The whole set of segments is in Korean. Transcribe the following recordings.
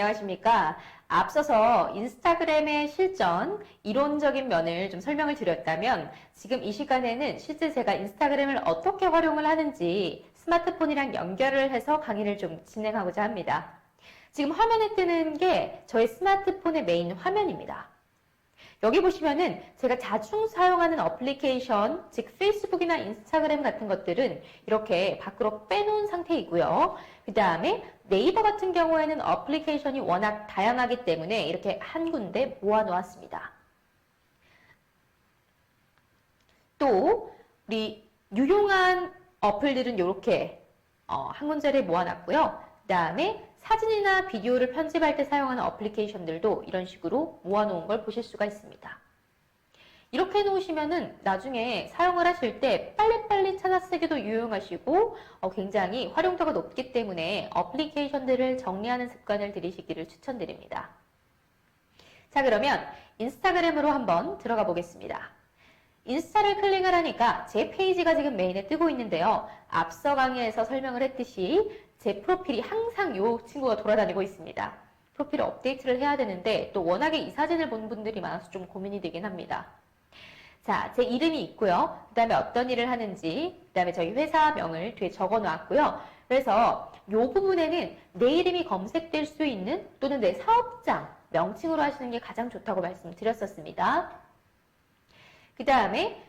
안녕하십니까. 앞서서 인스타그램의 실전, 이론적인 면을 좀 설명을 드렸다면 지금 이 시간에는 실제 제가 인스타그램을 어떻게 활용을 하는지 스마트폰이랑 연결을 해서 강의를 좀 진행하고자 합니다. 지금 화면에 뜨는 게 저의 스마트폰의 메인 화면입니다. 여기 보시면은 제가 자주 사용하는 어플리케이션, 즉 페이스북이나 인스타그램 같은 것들은 이렇게 밖으로 빼놓은 상태이고요. 그 다음에 네이버 같은 경우에는 어플리케이션이 워낙 다양하기 때문에 이렇게 한 군데 모아놓았습니다. 또 우리 유용한 어플들은 이렇게 한 군데를 모아놨고요. 그 다음에 사진이나 비디오를 편집할 때 사용하는 어플리케이션들도 이런 식으로 모아놓은 걸 보실 수가 있습니다. 이렇게 해놓으시면은 나중에 사용을 하실 때 빨리빨리 찾아 쓰기도 유용하시고 굉장히 활용도가 높기 때문에 어플리케이션들을 정리하는 습관을 들이시기를 추천드립니다. 자, 그러면 인스타그램으로 한번 들어가 보겠습니다. 인스타를 클릭을 하니까 제 페이지가 지금 메인에 뜨고 있는데요. 앞서 강의에서 설명을 했듯이 제 프로필이 항상 이 친구가 돌아다니고 있습니다. 프로필 업데이트를 해야 되는데 또 워낙에 이 사진을 본 분들이 많아서 좀 고민이 되긴 합니다. 자, 제 이름이 있고요. 그 다음에 어떤 일을 하는지, 그 다음에 저희 회사명을 뒤에 적어 놨고요. 그래서 이 부분에는 내 이름이 검색될 수 있는 또는 내 사업장 명칭으로 하시는 게 가장 좋다고 말씀드렸었습니다. 그 다음에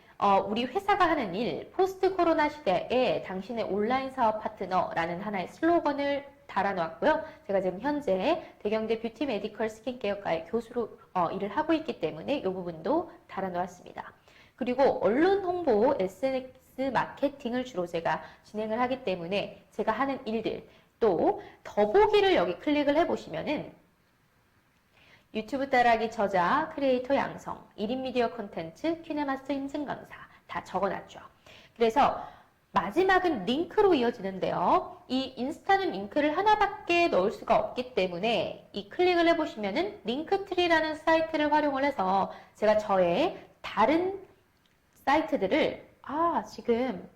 우리 회사가 하는 일, 포스트 코로나 시대에 당신의 온라인 사업 파트너라는 하나의 슬로건을 달아놓았고요. 제가 지금 현재 대경대 뷰티 메디컬 스킨케어과의 교수로 일을 하고 있기 때문에 이 부분도 달아놓았습니다. 그리고 언론 홍보, SNS 마케팅을 주로 제가 진행을 하기 때문에 제가 하는 일들, 또 더보기를 여기 클릭을 해보시면은 유튜브 따라하기 저자, 크리에이터 양성, 1인 미디어 콘텐츠, 키네마스터 인증 강사 다 적어놨죠. 그래서 마지막은 링크로 이어지는데요. 이 인스타는 링크를 하나밖에 넣을 수가 없기 때문에 이 클릭을 해보시면은 링크트리라는 사이트를 활용을 해서 제가 저의 다른 사이트들을 지금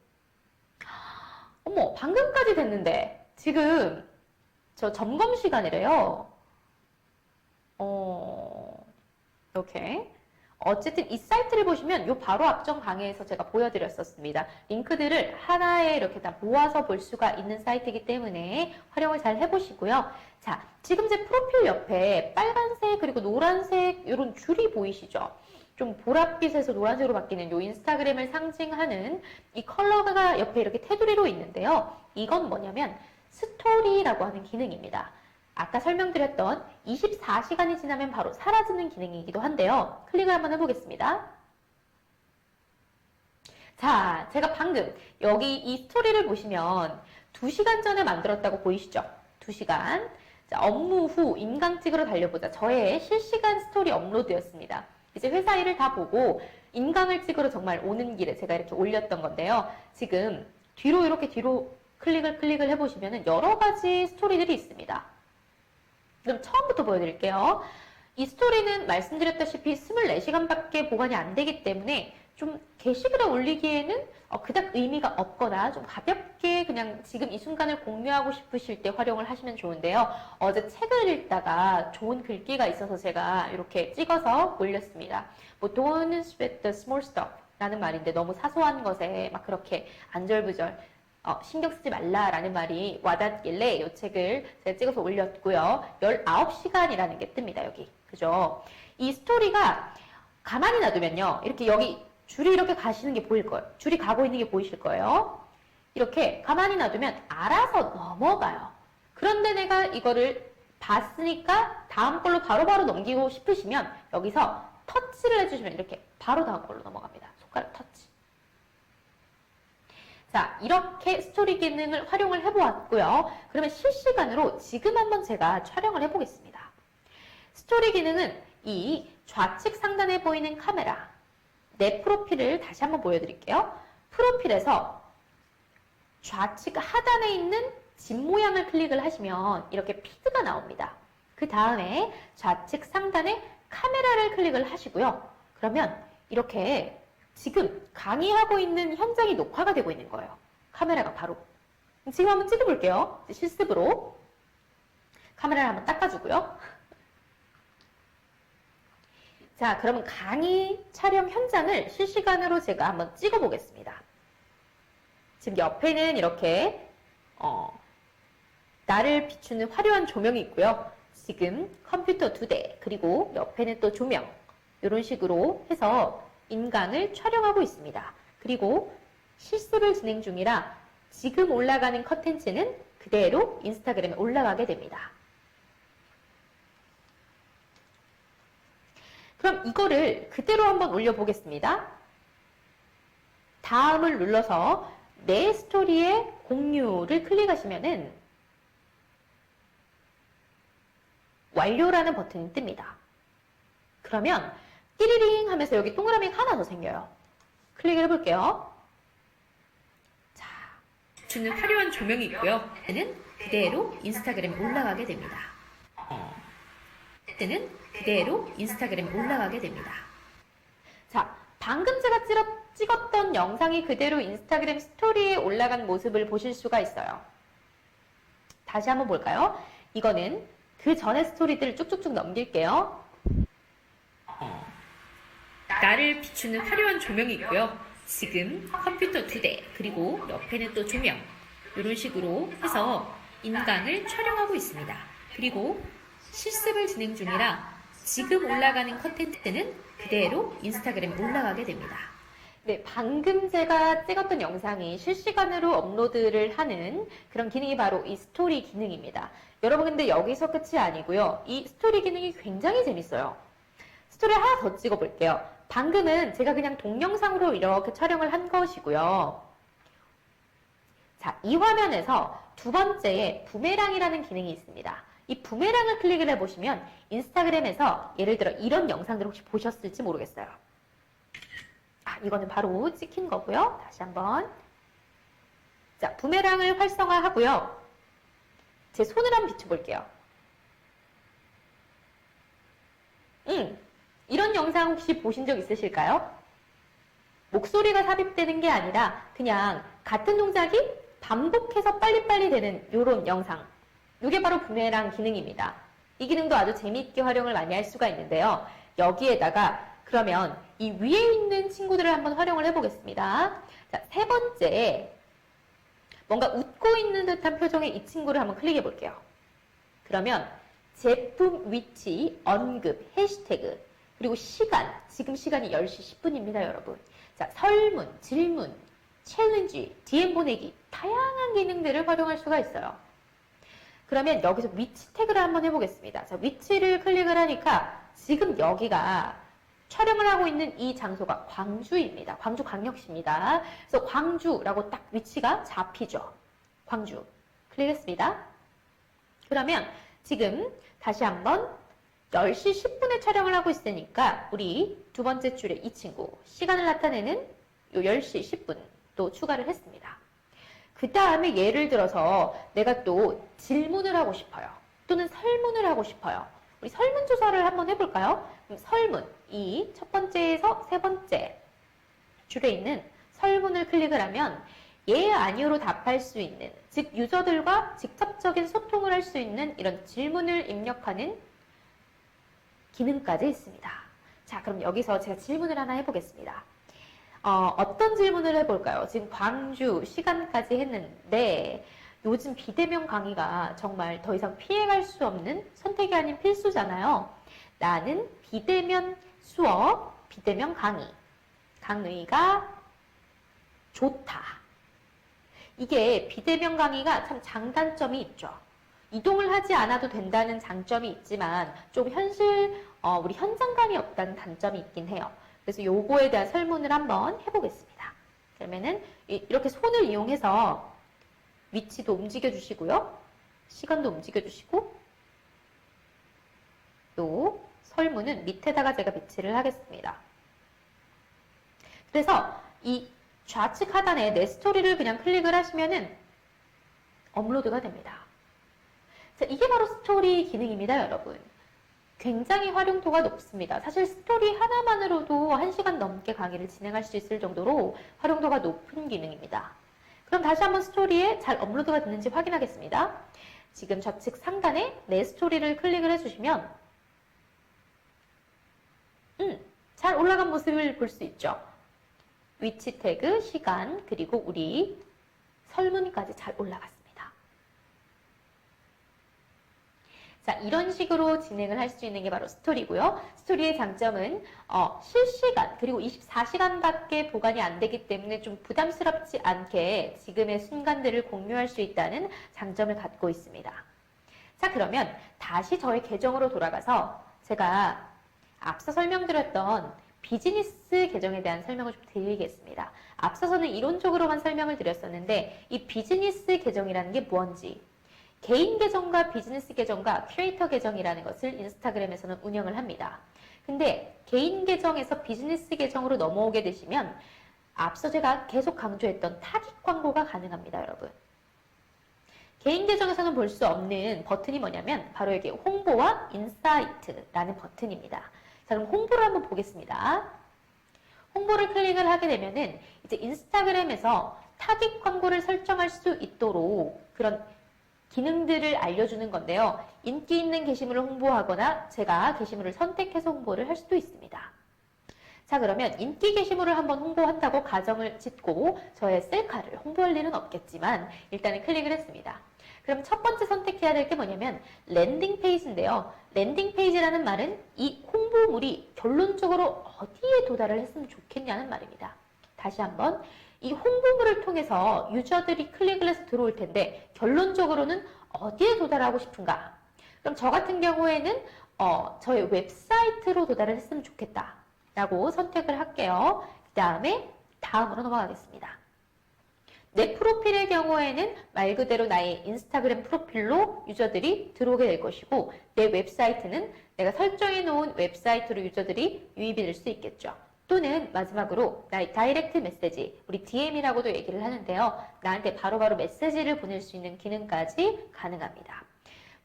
어머 방금까지 됐는데 지금 저 점검 시간이래요. 이렇게 어쨌든 이 사이트를 보시면 요 바로 앞전 강의에서 제가 보여드렸었습니다. 링크들을 하나에 이렇게 다 모아서 볼 수가 있는 사이트이기 때문에 활용을 잘 해보시고요. 자, 지금 제 프로필 옆에 빨간색 그리고 노란색 이런 줄이 보이시죠? 좀 보랏빛에서 노란색으로 바뀌는 요 인스타그램을 상징하는 이 컬러가 옆에 이렇게 테두리로 있는데요. 이건 뭐냐면 스토리라고 하는 기능입니다. 아까 설명드렸던 24시간이 지나면 바로 사라지는 기능이기도 한데요. 클릭을 한번 해보겠습니다. 자, 제가 방금 여기 이 스토리를 보시면 2시간 전에 만들었다고 보이시죠? 2시간. 자, 업무 후 인강 찍으러 달려보자. 저의 실시간 스토리 업로드였습니다. 이제 회사 일을 다 보고 인강을 찍으러 정말 오는 길에 제가 이렇게 올렸던 건데요. 지금 이렇게 뒤로 클릭을 해보시면 여러 가지 스토리들이 있습니다. 그럼 처음부터 보여드릴게요. 이 스토리는 말씀드렸다시피 24시간밖에 보관이 안 되기 때문에 좀 게시글에 올리기에는 그닥 의미가 없거나 좀 가볍게 그냥 지금 이 순간을 공유하고 싶으실 때 활용을 하시면 좋은데요. 어제 책을 읽다가 좋은 글귀가 있어서 제가 이렇게 찍어서 올렸습니다. 뭐 Don't sweat the small stuff 라는 말인데 너무 사소한 것에 막 그렇게 안절부절 신경 쓰지 말라라는 말이 와닿길래 이 책을 제가 찍어서 올렸고요. 19시간이라는 게 뜹니다, 여기. 그죠? 이 스토리가 가만히 놔두면요. 이렇게 여기 줄이 이렇게 가시는 게 보일 거예요. 줄이 가고 있는 게 보이실 거예요. 이렇게 가만히 놔두면 알아서 넘어가요. 그런데 내가 이거를 봤으니까 다음 걸로 바로바로 넘기고 싶으시면 여기서 터치를 해주시면 이렇게 바로 다음 걸로 넘어갑니다. 손가락 터치. 자, 이렇게 스토리 기능을 활용을 해보았고요. 그러면 실시간으로 지금 한번 제가 촬영을 해보겠습니다. 스토리 기능은 이 좌측 상단에 보이는 카메라, 내 프로필을 다시 한번 보여드릴게요. 프로필에서 좌측 하단에 있는 집 모양을 클릭을 하시면 이렇게 피드가 나옵니다. 그 다음에 좌측 상단에 카메라를 클릭을 하시고요. 그러면 이렇게 지금 강의하고 있는 현장이 녹화가 되고 있는 거예요. 카메라가 바로. 지금 한번 찍어볼게요. 실습으로. 카메라를 한번 닦아주고요. 자, 그러면 강의 촬영 현장을 실시간으로 제가 한번 찍어 보겠습니다. 지금 옆에는 이렇게 나를 비추는 화려한 조명이 있고요. 지금 컴퓨터 2대, 그리고 옆에는 또 조명, 이런 식으로 해서 인강을 촬영하고 있습니다. 그리고 실습을 진행 중이라 지금 올라가는 컨텐츠는 그대로 인스타그램에 올라가게 됩니다. 그럼 이거를 그대로 한번 올려보겠습니다. 다음을 눌러서 내 스토리에 공유를 클릭하시면은 완료라는 버튼이 뜹니다. 그러면 띠리링 하면서 여기 동그라미가 하나 더 생겨요. 클릭을 해볼게요. 자, 주는 화려한 조명이 있고요. 얘는 그대로 인스타그램에 올라가게 됩니다. 때는 그대로 인스타그램에 올라가게 됩니다. 자, 방금 제가 찍었던 영상이 그대로 인스타그램 스토리에 올라간 모습을 보실 수가 있어요. 다시 한번 볼까요? 이거는 그 전의 스토리들을 쭉쭉쭉 넘길게요. 나를 비추는 화려한 조명이 있고요. 지금 컴퓨터 2대, 그리고 옆에는 또 조명, 이런 식으로 해서 인강을 촬영하고 있습니다. 그리고 실습을 진행 중이라 지금 올라가는 컨텐츠는 그대로 인스타그램에 올라가게 됩니다. 네, 방금 제가 찍었던 영상이 실시간으로 업로드를 하는 그런 기능이 바로 이 스토리 기능입니다. 여러분, 근데 여기서 끝이 아니고요. 이 스토리 기능이 굉장히 재밌어요. 스토리 하나 더 찍어볼게요. 방금은 제가 그냥 동영상으로 이렇게 촬영을 한 것이고요. 자, 이 화면에서 두 번째에 부메랑이라는 기능이 있습니다. 이 부메랑을 클릭을 해보시면 인스타그램에서 예를 들어 이런 영상들을 혹시 보셨을지 모르겠어요. 이거는 바로 찍힌 거고요. 다시 한번. 자, 부메랑을 활성화하고요. 제 손을 한번 비춰볼게요. 이런 영상 혹시 보신 적 있으실까요? 목소리가 삽입되는 게 아니라 그냥 같은 동작이 반복해서 빨리빨리 되는 이런 영상. 이게 바로 부메랑 기능입니다. 이 기능도 아주 재미있게 활용을 많이 할 수가 있는데요. 여기에다가 그러면 이 위에 있는 친구들을 한번 활용을 해보겠습니다. 자, 세 번째, 뭔가 웃고 있는 듯한 표정의 이 친구를 한번 클릭해 볼게요. 그러면 제품 위치, 언급, 해시태그, 그리고 시간, 지금 시간이 10시 10분입니다, 여러분. 자, 설문, 질문, 챌린지, DM 보내기, 다양한 기능들을 활용할 수가 있어요. 그러면 여기서 위치 태그를 한번 해보겠습니다. 자, 위치를 클릭을 하니까 지금 여기가 촬영을 하고 있는 이 장소가 광주입니다. 광주광역시입니다. 그래서 광주라고 딱 위치가 잡히죠. 광주. 클릭했습니다. 그러면 지금 다시 한번 10시 10분에 촬영을 하고 있으니까 우리 두 번째 줄에 이 친구 시간을 나타내는 요 10시 10분 또 추가를 했습니다. 그 다음에 예를 들어서 내가 또 질문을 하고 싶어요. 또는 설문을 하고 싶어요. 우리 설문조사를 한번 해볼까요? 그럼 설문, 이 첫 번째에서 세 번째 줄에 있는 설문을 클릭을 하면 예, 아니요로 답할 수 있는, 즉 유저들과 직접적인 소통을 할 수 있는 이런 질문을 입력하는 기능까지 있습니다. 자, 그럼 여기서 제가 질문을 하나 해보겠습니다. 어떤 질문을 해볼까요? 지금 광주 시간까지 했는데 요즘 비대면 강의가 정말 더 이상 피해갈 수 없는 선택이 아닌 필수잖아요. 나는 비대면 수업, 비대면 강의가 좋다. 이게 비대면 강의가 참 장단점이 있죠. 이동을 하지 않아도 된다는 장점이 있지만 좀 우리 현장 감이 없다는 단점이 있긴 해요. 그래서 요거에 대한 설문을 한번 해보겠습니다. 그러면은 이렇게 손을 이용해서 위치도 움직여 주시고요. 시간도 움직여 주시고 또 설문은 밑에다가 제가 배치를 하겠습니다. 그래서 이 좌측 하단에 내 스토리를 그냥 클릭을 하시면은 업로드가 됩니다. 자, 이게 바로 스토리 기능입니다, 여러분. 굉장히 활용도가 높습니다. 사실 스토리 하나만으로도 1시간 넘게 강의를 진행할 수 있을 정도로 활용도가 높은 기능입니다. 그럼 다시 한번 스토리에 잘 업로드가 됐는지 확인하겠습니다. 지금 좌측 상단에 내 스토리를 클릭을 해주시면 잘 올라간 모습을 볼 수 있죠. 위치 태그, 시간, 그리고 우리 설문까지 잘 올라갔습니다. 자, 이런 식으로 진행을 할 수 있는 게 바로 스토리고요. 스토리의 장점은 실시간 그리고 24시간밖에 보관이 안 되기 때문에 좀 부담스럽지 않게 지금의 순간들을 공유할 수 있다는 장점을 갖고 있습니다. 자, 그러면 다시 저의 계정으로 돌아가서 제가 앞서 설명드렸던 비즈니스 계정에 대한 설명을 좀 드리겠습니다. 앞서서는 이론적으로만 설명을 드렸었는데 이 비즈니스 계정이라는 게 뭔지, 개인 계정과 비즈니스 계정과 큐레이터 계정이라는 것을 인스타그램에서는 운영을 합니다. 근데 개인 계정에서 비즈니스 계정으로 넘어오게 되시면 앞서 제가 계속 강조했던 타깃 광고가 가능합니다, 여러분. 개인 계정에서는 볼 수 없는 버튼이 뭐냐면 바로 여기 홍보와 인사이트라는 버튼입니다. 자, 그럼 홍보를 한번 보겠습니다. 홍보를 클릭을 하게 되면은 이제 인스타그램에서 타깃 광고를 설정할 수 있도록 그런 기능들을 알려주는 건데요. 인기 있는 게시물을 홍보하거나 제가 게시물을 선택해서 홍보를 할 수도 있습니다. 자, 그러면 인기 게시물을 한번 홍보한다고 가정을 짓고 저의 셀카를 홍보할 일은 없겠지만 일단은 클릭을 했습니다. 그럼 첫 번째 선택해야 될 게 뭐냐면 랜딩 페이지인데요. 랜딩 페이지라는 말은 이 홍보물이 결론적으로 어디에 도달을 했으면 좋겠냐는 말입니다. 다시 한번 이 홍보물을 통해서 유저들이 클릭을 해서 들어올 텐데 결론적으로는 어디에 도달하고 싶은가? 그럼 저 같은 경우에는 저의 웹사이트로 도달을 했으면 좋겠다 라고 선택을 할게요. 그 다음에 다음으로 넘어가겠습니다. 내 프로필의 경우에는 말 그대로 나의 인스타그램 프로필로 유저들이 들어오게 될 것이고 내 웹사이트는 내가 설정해 놓은 웹사이트로 유저들이 유입이 될 수 있겠죠. 또는 마지막으로 나의 다이렉트 메시지, 우리 DM이라고도 얘기를 하는데요. 나한테 바로바로 메시지를 보낼 수 있는 기능까지 가능합니다.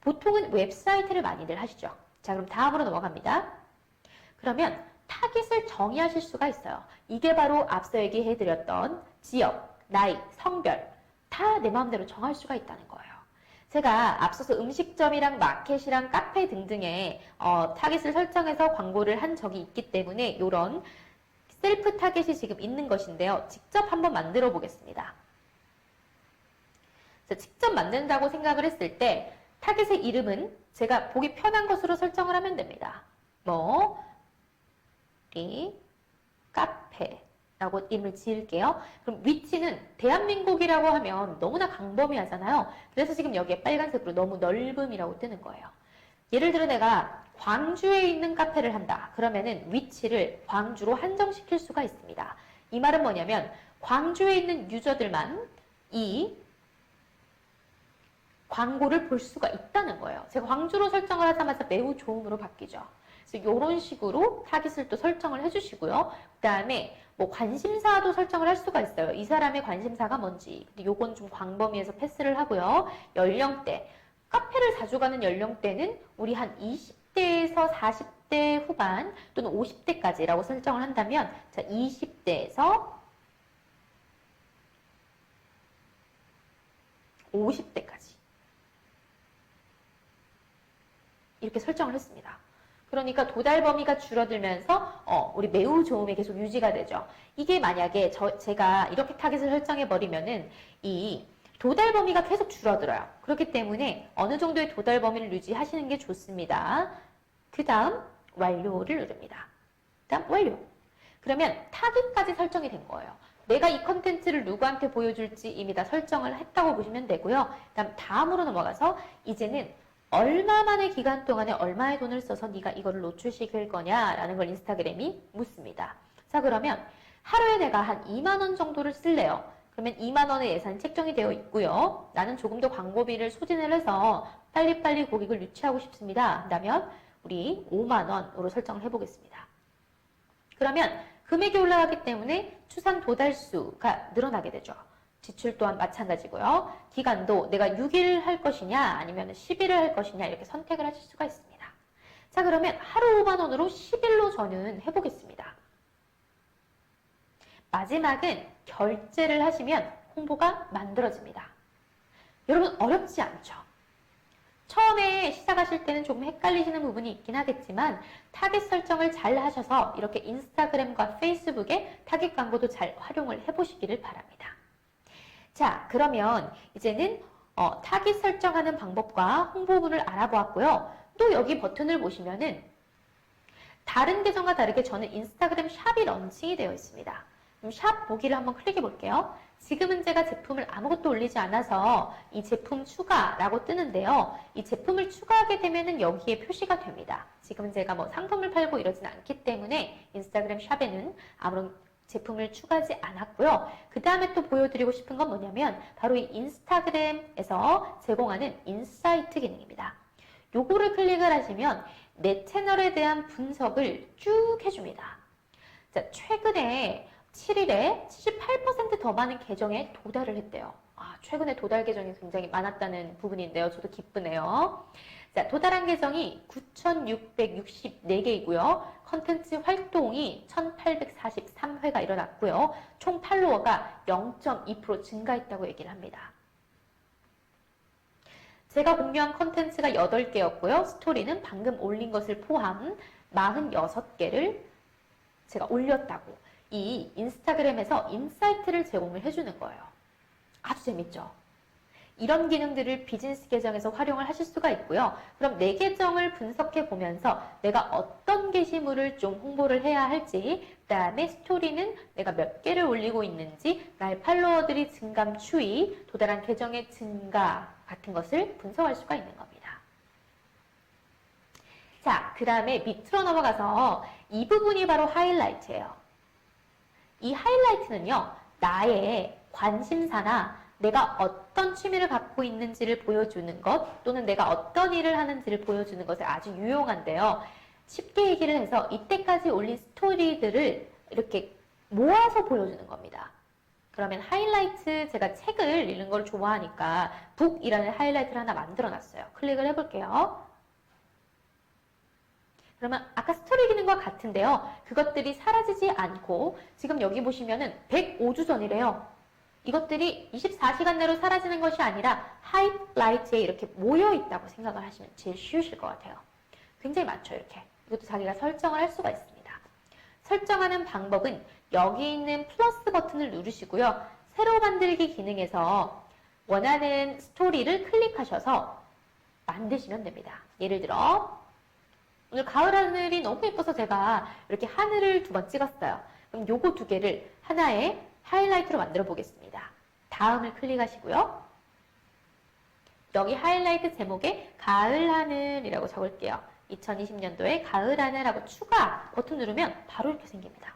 보통은 웹사이트를 많이들 하시죠. 자, 그럼 다음으로 넘어갑니다. 그러면 타깃을 정의하실 수가 있어요. 이게 바로 앞서 얘기해드렸던 지역, 나이, 성별 다 내 마음대로 정할 수가 있다는 거예요. 제가 앞서서 음식점이랑 마켓이랑 카페 등등의 타깃을 설정해서 광고를 한 적이 있기 때문에 이런 셀프 타깃이 지금 있는 것인데요. 직접 한번 만들어 보겠습니다. 직접 만든다고 생각을 했을 때 타깃의 이름은 제가 보기 편한 것으로 설정을 하면 됩니다. 이 카페라고 이름을 지을게요. 그럼 위치는 대한민국이라고 하면 너무나 광범위하잖아요. 그래서 지금 여기에 빨간색으로 너무 넓음이라고 뜨는 거예요. 예를 들어 내가 광주에 있는 카페를 한다. 그러면은 위치를 광주로 한정시킬 수가 있습니다. 이 말은 뭐냐면 광주에 있는 유저들만 이 광고를 볼 수가 있다는 거예요. 제가 광주로 설정을 하자마자 매우 좋음으로 바뀌죠. 그래서 이런 식으로 타깃을 또 설정을 해주시고요. 그 다음에 뭐 관심사도 설정을 할 수가 있어요. 이 사람의 관심사가 뭔지. 근데 요건 좀 광범위해서 패스를 하고요. 연령대. 카페를 자주 가는 연령대는 우리 한 20대에서 40대 후반 또는 50대까지라고 설정을 한다면 자 20대에서 50대까지 이렇게 설정을 했습니다. 그러니까 도달 범위가 줄어들면서 우리 매우 좋음이 계속 유지가 되죠. 이게 만약에 제가 이렇게 타깃을 설정해 버리면은 이 도달 범위가 계속 줄어들어요. 그렇기 때문에 어느 정도의 도달 범위를 유지하시는 게 좋습니다. 그 다음 완료를 누릅니다. 그 다음 완료. 그러면 타깃까지 설정이 된 거예요. 내가 이 컨텐츠를 누구한테 보여줄지 이미 다 설정을 했다고 보시면 되고요. 다음으로 넘어가서 이제는 얼마만의 기간 동안에 얼마의 돈을 써서 네가 이거를 노출시킬 거냐라는 걸 인스타그램이 묻습니다. 자, 그러면 하루에 내가 한 2만 원 정도를 쓸래요. 그러면 2만 원의 예산이 책정이 되어 있고요. 나는 조금 더 광고비를 소진을 해서 빨리빨리 고객을 유치하고 싶습니다. 한다면 우리 5만 원으로 설정을 해보겠습니다. 그러면 금액이 올라가기 때문에 추산 도달수가 늘어나게 되죠. 지출 또한 마찬가지고요. 기간도 내가 6일 할 것이냐 아니면 10일을 할 것이냐 이렇게 선택을 하실 수가 있습니다. 자, 그러면 하루 5만 원으로 10일로 저는 해보겠습니다. 마지막은 결제를 하시면 홍보가 만들어집니다. 여러분 어렵지 않죠? 처음에 시작하실 때는 조금 헷갈리시는 부분이 있긴 하겠지만 타깃 설정을 잘 하셔서 이렇게 인스타그램과 페이스북에 타깃 광고도 잘 활용을 해보시기를 바랍니다. 자, 그러면 이제는 타깃 설정하는 방법과 홍보문을 알아보았고요. 또 여기 버튼을 보시면은 다른 계정과 다르게 저는 인스타그램 샵이 런칭이 되어 있습니다. 그럼 샵 보기를 한번 클릭해 볼게요. 지금은 제가 제품을 아무것도 올리지 않아서 이 제품 추가라고 뜨는데요. 이 제품을 추가하게 되면은 여기에 표시가 됩니다. 지금은 제가 뭐 상품을 팔고 이러진 않기 때문에 인스타그램 샵에는 아무런 제품을 추가하지 않았고요. 그 다음에 또 보여드리고 싶은 건 뭐냐면 바로 이 인스타그램에서 제공하는 인사이트 기능입니다. 요거를 클릭을 하시면 내 채널에 대한 분석을 쭉 해줍니다. 자, 최근에 7일에 78% 더 많은 계정에 도달을 했대요. 최근에 도달 계정이 굉장히 많았다는 부분인데요. 저도 기쁘네요. 자, 도달한 계정이 9,664개이고요. 컨텐츠 활동이 1,843회가 일어났고요. 총 팔로워가 0.2% 증가했다고 얘기를 합니다. 제가 공유한 컨텐츠가 8개였고요. 스토리는 방금 올린 것을 포함 46개를 제가 올렸다고. 이 인스타그램에서 인사이트를 제공을 해주는 거예요. 아주 재밌죠? 이런 기능들을 비즈니스 계정에서 활용을 하실 수가 있고요. 그럼 내 계정을 분석해 보면서 내가 어떤 게시물을 좀 홍보를 해야 할지, 그 다음에 스토리는 내가 몇 개를 올리고 있는지, 나의 팔로워들이 증감 추이, 도달한 계정의 증가 같은 것을 분석할 수가 있는 겁니다. 자, 그 다음에 밑으로 넘어가서 이 부분이 바로 하이라이트예요. 이 하이라이트는요, 나의 관심사나 내가 어떤 취미를 갖고 있는지를 보여주는 것, 또는 내가 어떤 일을 하는지를 보여주는 것에 아주 유용한데요. 쉽게 얘기를 해서 이때까지 올린 스토리들을 이렇게 모아서 보여주는 겁니다. 그러면 하이라이트, 제가 책을 읽는 걸 좋아하니까 북이라는 하이라이트를 하나 만들어 놨어요. 클릭을 해볼게요. 그러면 아까 스토리 기능과 같은데요. 그것들이 사라지지 않고 지금 여기 보시면은 105주 전이래요. 이것들이 24시간 내로 사라지는 것이 아니라 하이라이트에 이렇게 모여 있다고 생각을 하시면 제일 쉬우실 것 같아요. 굉장히 많죠, 이렇게. 이것도 자기가 설정을 할 수가 있습니다. 설정하는 방법은 여기 있는 플러스 버튼을 누르시고요. 새로 만들기 기능에서 원하는 스토리를 클릭하셔서 만드시면 됩니다. 예를 들어 오늘 가을 하늘이 너무 예뻐서 제가 이렇게 하늘을 2번 찍었어요. 그럼 요거 2개를 하나의 하이라이트로 만들어 보겠습니다. 다음을 클릭하시고요. 여기 하이라이트 제목에 가을 하늘이라고 적을게요. 2020년도에 가을 하늘하고 추가 버튼 누르면 바로 이렇게 생깁니다.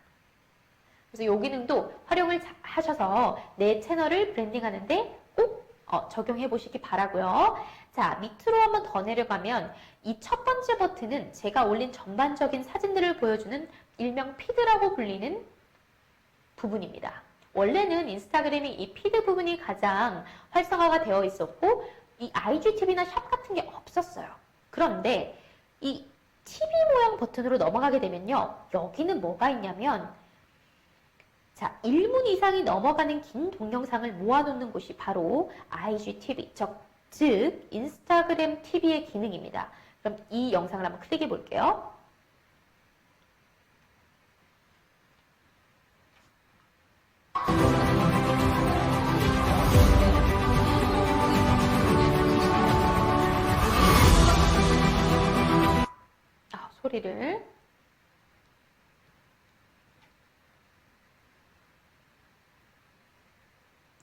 그래서 이 기능도 활용을 하셔서 내 채널을 브랜딩하는데 꼭 적용해 보시기 바라고요. 자, 밑으로 한번 더 내려가면 이 첫 번째 버튼은 제가 올린 전반적인 사진들을 보여주는 일명 피드라고 불리는 부분입니다. 원래는 인스타그램이 이 피드 부분이 가장 활성화가 되어 있었고 이 IGTV나 샵 같은 게 없었어요. 그런데 이 TV 모양 버튼으로 넘어가게 되면요. 여기는 뭐가 있냐면 자, 1분 이상이 넘어가는 긴 동영상을 모아놓는 곳이 바로 IGTV, 즉 인스타그램 TV의 기능입니다. 그럼 이 영상을 한번 클릭해 볼게요. 소리를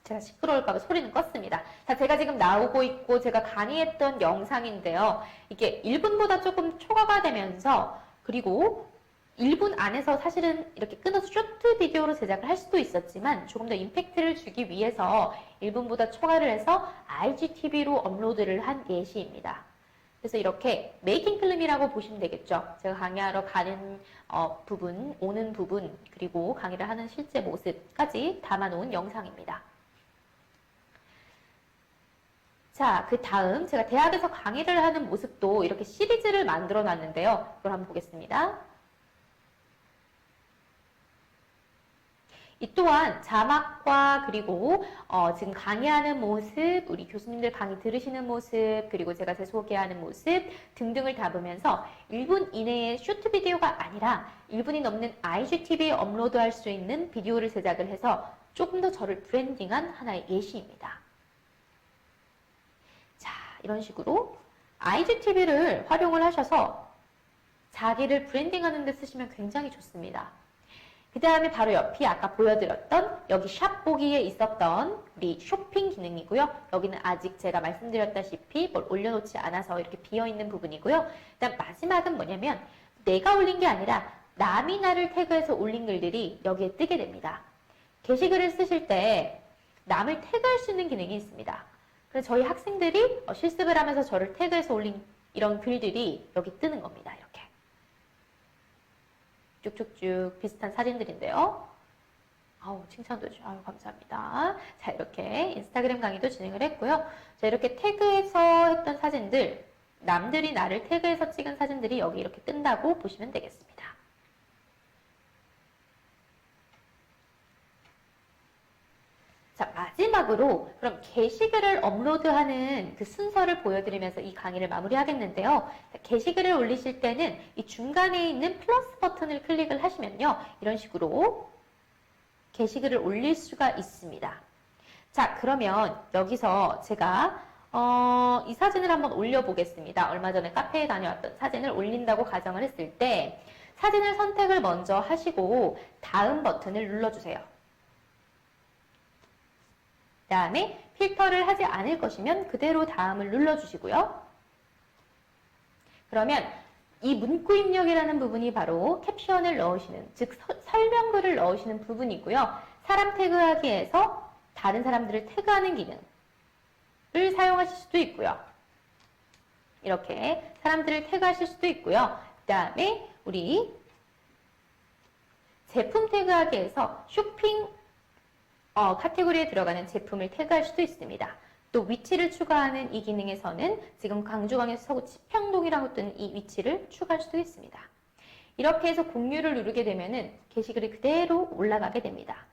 제가 시끄러울까봐 소리는 껐습니다. 자, 제가 지금 나오고 있고 제가 강의했던 영상인데요. 이게 1분보다 조금 초과가 되면서 그리고 1분 안에서 사실은 이렇게 끊어서 쇼트 비디오로 제작을 할 수도 있었지만 조금 더 임팩트를 주기 위해서 1분보다 초과를 해서 IGTV로 업로드를 한 예시입니다. 그래서 이렇게 메이킹 필름이라고 보시면 되겠죠. 제가 강의하러 가는 부분, 오는 부분, 그리고 강의를 하는 실제 모습까지 담아놓은 영상입니다. 자, 그 다음 제가 대학에서 강의를 하는 모습도 이렇게 시리즈를 만들어 놨는데요. 그걸 한번 보겠습니다. 이 또한 자막과 그리고 지금 강의하는 모습, 우리 교수님들 강의 들으시는 모습, 그리고 제가 제 소개하는 모습 등등을 다 보면서 1분 이내의 쇼트 비디오가 아니라 1분이 넘는 IGTV에 업로드할 수 있는 비디오를 제작을 해서 조금 더 저를 브랜딩한 하나의 예시입니다. 자, 이런 식으로 IGTV를 활용을 하셔서 자기를 브랜딩하는 데 쓰시면 굉장히 좋습니다. 그 다음에 바로 옆이 아까 보여드렸던 여기 샵 보기에 있었던 우리 쇼핑 기능이고요. 여기는 아직 제가 말씀드렸다시피 뭘 올려놓지 않아서 이렇게 비어있는 부분이고요. 일단 마지막은 뭐냐면 내가 올린 게 아니라 남이 나를 태그해서 올린 글들이 여기에 뜨게 됩니다. 게시글을 쓰실 때 남을 태그할 수 있는 기능이 있습니다. 그래서 저희 학생들이 실습을 하면서 저를 태그해서 올린 이런 글들이 여기 뜨는 겁니다. 이렇게. 쭉쭉쭉 비슷한 사진들인데요. 아우, 칭찬도 해주셔서 아유, 감사합니다. 자, 이렇게 인스타그램 강의도 진행을 했고요. 자, 이렇게 태그해서 했던 사진들, 남들이 나를 태그해서 찍은 사진들이 여기 이렇게 뜬다고 보시면 되겠습니다. 자, 마지막으로 그럼 게시글을 업로드하는 그 순서를 보여드리면서 이 강의를 마무리하겠는데요. 게시글을 올리실 때는 이 중간에 있는 플러스 버튼을 클릭을 하시면요. 이런 식으로 게시글을 올릴 수가 있습니다. 자, 그러면 여기서 제가 이 사진을 한번 올려보겠습니다. 얼마 전에 카페에 다녀왔던 사진을 올린다고 가정을 했을 때 사진을 선택을 먼저 하시고 다음 버튼을 눌러주세요. 그 다음에 필터를 하지 않을 것이면 그대로 다음을 눌러주시고요. 그러면 이 문구 입력이라는 부분이 바로 캡션을 넣으시는, 즉 설명글을 넣으시는 부분이고요. 사람 태그하기에서 다른 사람들을 태그하는 기능을 사용하실 수도 있고요. 이렇게 사람들을 태그하실 수도 있고요. 그 다음에 우리 제품 태그하기에서 쇼핑 카테고리에 들어가는 제품을 태그할 수도 있습니다. 또 위치를 추가하는 이 기능에서는 지금 광주광에서 서구 치평동이라고 뜨는 이 위치를 추가할 수도 있습니다. 이렇게 해서 공유를 누르게 되면은 게시글이 그대로 올라가게 됩니다.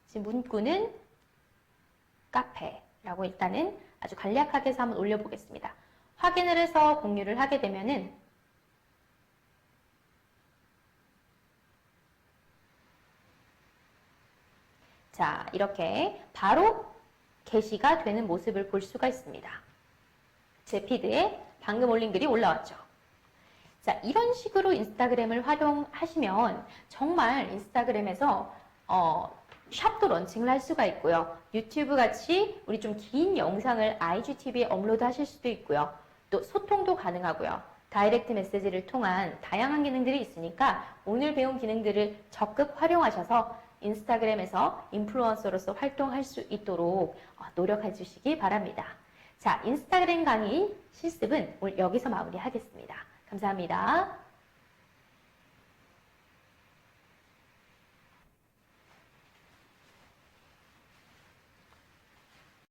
지금 문구는 카페라고 일단은 아주 간략하게 해서 한번 올려보겠습니다. 확인을 해서 공유를 하게 되면은 자, 이렇게 바로 게시가 되는 모습을 볼 수가 있습니다. 제 피드에 방금 올린 글이 올라왔죠. 자, 이런 식으로 인스타그램을 활용하시면 정말 인스타그램에서 샵도 런칭을 할 수가 있고요. 유튜브 같이 우리 좀 긴 영상을 IGTV에 업로드 하실 수도 있고요. 또 소통도 가능하고요. 다이렉트 메시지를 통한 다양한 기능들이 있으니까 오늘 배운 기능들을 적극 활용하셔서 인스타그램에서 인플루언서로서 활동할 수 있도록 노력해 주시기 바랍니다. 자, 인스타그램 강의 실습은 오늘 여기서 마무리하겠습니다. 감사합니다.